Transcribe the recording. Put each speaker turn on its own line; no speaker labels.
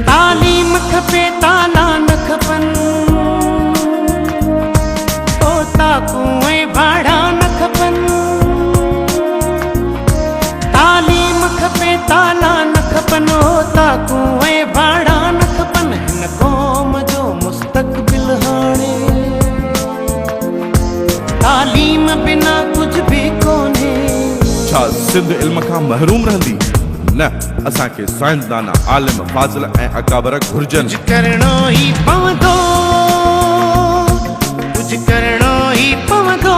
तालीम खपे ताला न खपनि ताकू ऐं भाड़ा न खपनि तालीम खपे ताला न खपनि ताकू ऐं भाड़ा न खपनि हिन क़ौम जो मुस्तक़बिल हाणे तालीम बिना कुझु बि कोन्हे।
छा सिंध इल्म खां महरूम रहंदी? न, असांखे साइंसदान आलिम फाज़िल ऐं अकाबर घुर्जनि।
कुझु करणो ई पवंदो कुझु करणो ई पवंदो